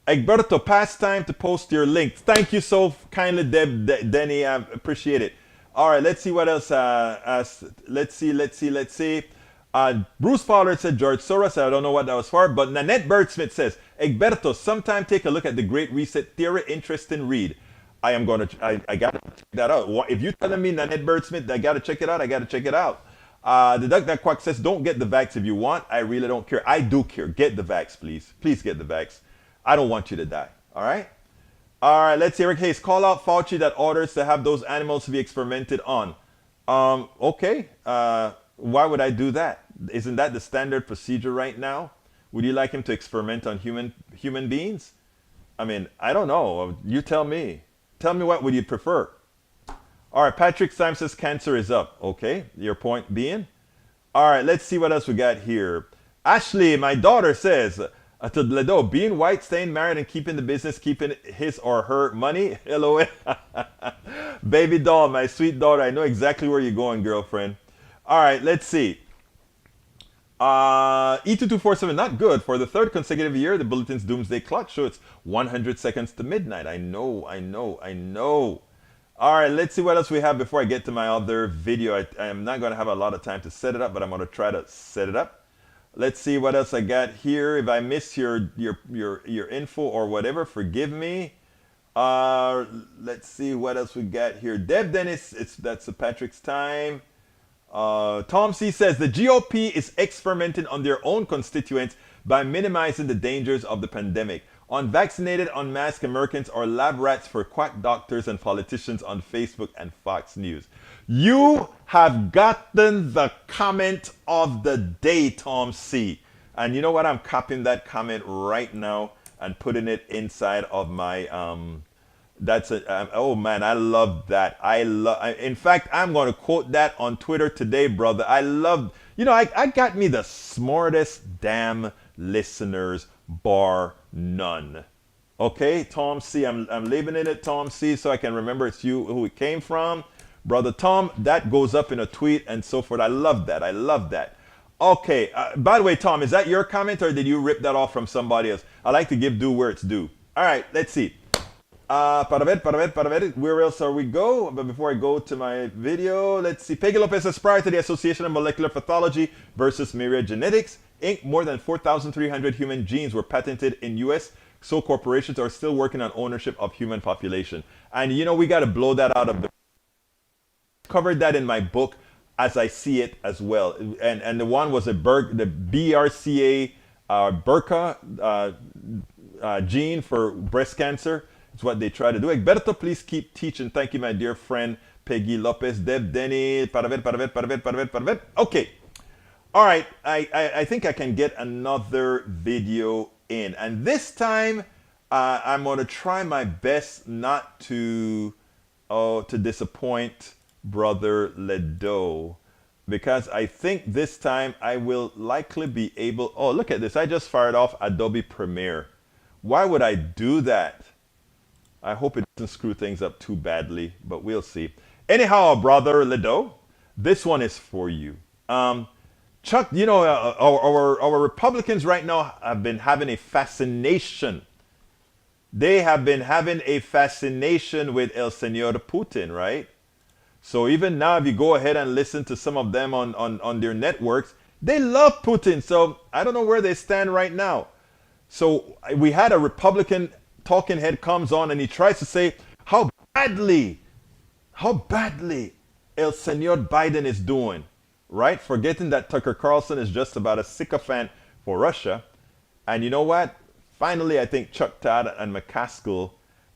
Egberto, pass time to post your link. Thank you so kindly, Denny. I appreciate it. All right, let's see what else. Let's see. Bruce Fowler said George Soros. I don't know what that was for, but Nanette Birdsmith says, Egberto, sometime take a look at the Great Reset Theory. Interesting read. I am going to, I got to check that out. If you're telling me Nanette Birdsmith, I got to check it out, I got to check it out. The Duck That Quack says, don't get the vax if you want. I really don't care. I do care. Get the vax, please. Please get the vax. I don't want you to die. All right? All right, let's see. Eric Hayes, call out Fauci that orders to have those animals to be experimented on. Okay. Why would I do that? Isn't that the standard procedure right now? Would you like him to experiment on human beings? I mean, I don't know. You tell me. Tell me, what would you prefer? All right, Patrick Symes says cancer is up. Okay, your point being? All right, let's see what else we got here. Ashley, my daughter, says to Ledo, being white, staying married, and keeping the business, keeping his or her money. LOL. Baby doll, my sweet daughter, I know exactly where you're going, girlfriend. All right, let's see. E2247, not good. For the third consecutive year, the Bulletin's Doomsday Clock shows it's 100 seconds to midnight. I know. All right, let's see what else we have before I get to my other video. I am not going to have a lot of time to set it up, but I'm going to try to set it up. Let's see what else I got here. If I miss your info or whatever, forgive me. Let's see what else we got here. Deb Dennis, that's Patrick's time. Tom C says the GOP is experimenting on their own constituents by minimizing the dangers of the pandemic. Unvaccinated, unmasked Americans are lab rats for quack doctors and politicians on Facebook and Fox News. You have gotten the comment of the day, Tom C. And you know what? I'm copying that comment right now and putting it inside of my oh man, I love that. In fact, I'm going to quote that on Twitter today, brother. I got me the smartest damn listeners, bar none. Okay, Tom C, I'm leaving it at Tom C so I can remember it's you who it came from. Brother Tom, that goes up in a tweet and so forth. I love that. Okay, by the way, Tom, is that your comment or did you rip that off from somebody else? I like to give due where it's due. All right, let's see. Para ver, where else are we go? But before I go to my video, let's see. Peggy Lopez says, prior to the Association of Molecular Pathology versus Myriad Genetics, Inc., more than 4,300 human genes were patented in U.S., so corporations are still working on ownership of human population. And we got to blow that out of the... Covered that in my book as I see it as well. And the one was the BRCA BRCA gene for breast cancer. It's what they try to do. Egberto, please keep teaching. Thank you, my dear friend Peggy Lopez, Deb, Denny, Paravet. Okay. All right. I think I can get another video in. And this time, I'm going to try my best not to disappoint Brother Ledo, because I think this time I will likely be able... Oh, look at this. I just fired off Adobe Premiere. Why would I do that? I hope it doesn't screw things up too badly, but we'll see. Anyhow, Brother Ledo, this one is for you. Chuck, you know, our Republicans right now have been having a fascination. They have been having a fascination with El Señor Putin, right? So even now, if you go ahead and listen to some of them on their networks, they love Putin. So I don't know where they stand right now. So we had a Republican talking head comes on and he tries to say how badly El Señor Biden is doing, right? Forgetting that Tucker Carlson is just about a sycophant for Russia. And you know what? Finally, I think Chuck Todd and McCaskill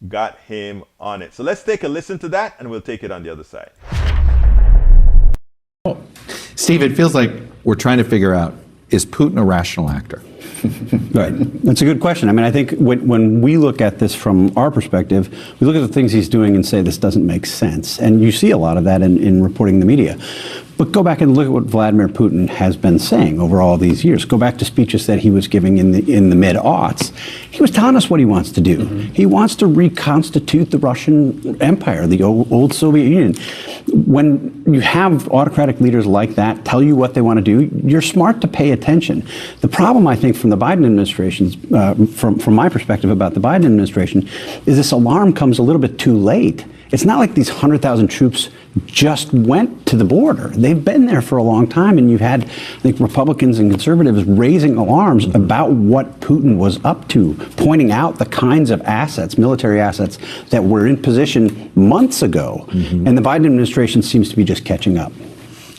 got him on it. So let's take a listen to that and we'll take it on the other side. Steve, it feels like we're trying to figure out, is Putin a rational actor? Right. That's a good question. I mean, I think when we look at this from our perspective, we look at the things he's doing and say this doesn't make sense. And you see a lot of that in reporting the media. But go back and look at what Vladimir Putin has been saying over all these years. Go back to speeches that he was giving in the mid-aughts. He was telling us what he wants to do. Mm-hmm. He wants to reconstitute the Russian Empire, the old Soviet Union. When you have autocratic leaders like that tell you what they want to do, you're smart to pay attention. The problem, I think, from the Biden administration's, from my perspective about the Biden administration, is this alarm comes a little bit too late. It's not like these 100,000 troops just went to the border. They've been there for a long time, and you've had, I think, Republicans and conservatives raising alarms about what Putin was up to, pointing out the kinds of assets, military assets, that were in position months ago. Mm-hmm. And the Biden administration seems to be just catching up.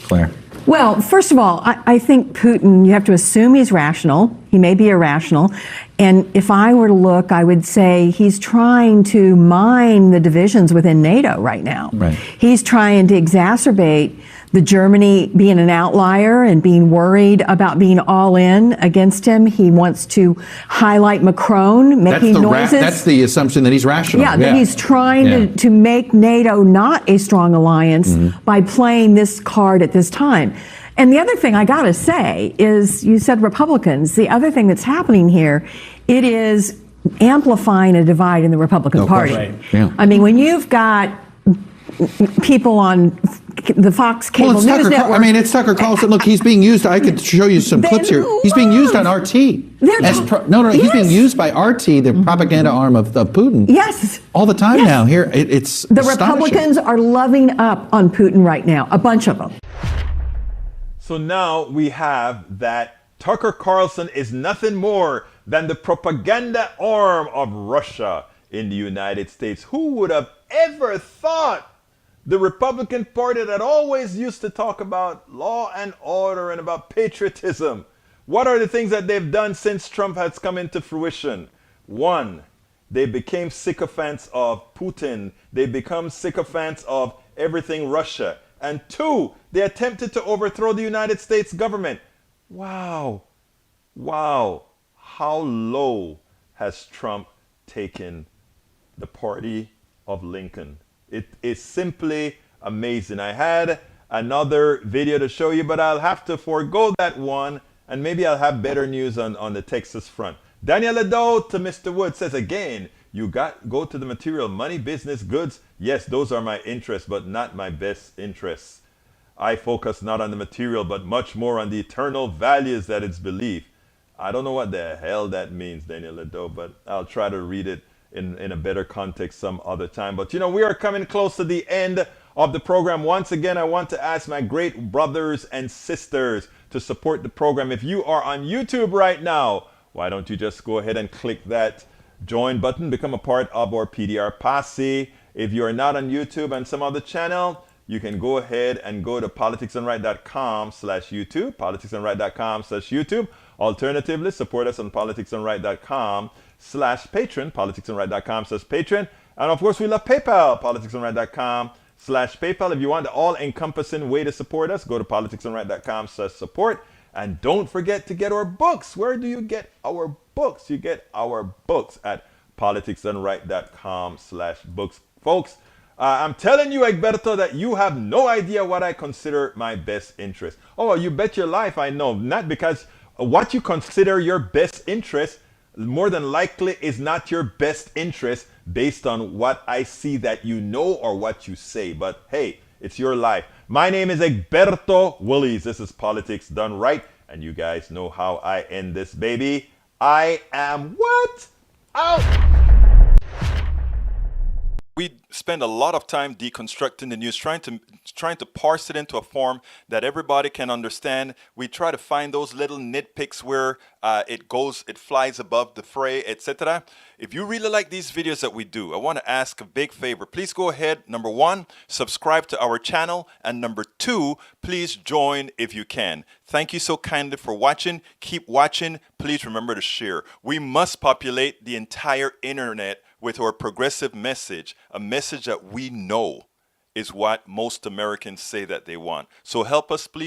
Claire? Well, first of all, I think Putin, you have to assume he's rational. He may be irrational. And if I were to look, I would say he's trying to mine the divisions within NATO right now. Right. He's trying to exacerbate the Germany being an outlier and being worried about being all in against him. He wants to highlight Macron making noises. That's the assumption that he's rational. Yeah, that he's trying to make NATO not a strong alliance by playing this card at this time. And the other thing I got to say is, you said Republicans. The other thing that's happening here, it is amplifying a divide in the Republican Party. Right. Yeah. I mean, when you've got people on the Fox cable news network. I mean, it's Tucker Carlson. Look, he's being used. I could show you some clips here. He's being used on RT. He's being used by RT, the propaganda arm of Putin. Yes. All the time now. Here, it's the Republicans are loving up on Putin right now. A bunch of them. So now we have that Tucker Carlson is nothing more than the propaganda arm of Russia in the United States. Who would have ever thought the Republican Party that always used to talk about law and order and about patriotism? What are the things that they've done since Trump has come into fruition? One, they became sycophants of Putin. They become sycophants of everything Russia. And two, they attempted to overthrow the United States government. Wow. Wow. How low has Trump taken the party of Lincoln? It is simply amazing. I had another video to show you, but I'll have to forego that one, and maybe I'll have better news on the Texas front. Daniel Ledo to Mr. Wood says again, you go to the material, money, business, goods. Yes, those are my interests, but not my best interests. I focus not on the material, but much more on the eternal values that it's belief. I don't know what the hell that means, Daniel Ledo, but I'll try to read it in a better context some other time. But you know, we are coming close to the end of the program. Once again, I want to ask my great brothers and sisters to support the program. If you are on YouTube right now, why don't you just go ahead and click that join button, become a part of our PDR posse. If you're not on YouTube and some other channel, you can go ahead and go to politicsandright.com/YouTube, politicsandright.com/YouTube. Alternatively, support us on politicsandright.com politicsandright.com/patron, politicsandright.com/patron. And of course, we love PayPal, politicsandright.com/PayPal. If you want the all-encompassing way to support us, go to politicsandright.com/support. And don't forget to get our books. Where do you get our books? You get our books at politicsandright.com/books. Folks, I'm telling you, Egberto, that you have no idea what I consider my best interest. Oh, you bet your life I know. Not because what you consider your best interest more than likely is not your best interest based on what I see that you know or what you say. But hey, it's your life. My name is Egberto Willies. This is Politics Done Right. And you guys know how I end this, baby. I am what? Out! We spend a lot of time deconstructing the news, trying to parse it into a form that everybody can understand. We try to find those little nitpicks where it flies above the fray, etc. If you really like these videos that we do, I want to ask a big favor. Please go ahead, number one, subscribe to our channel, and number two, please join if you can. Thank you so kindly for watching. Keep watching. Please remember to share. We must populate the entire internet with our progressive message, a message that we know is what most Americans say that they want. So help us, please.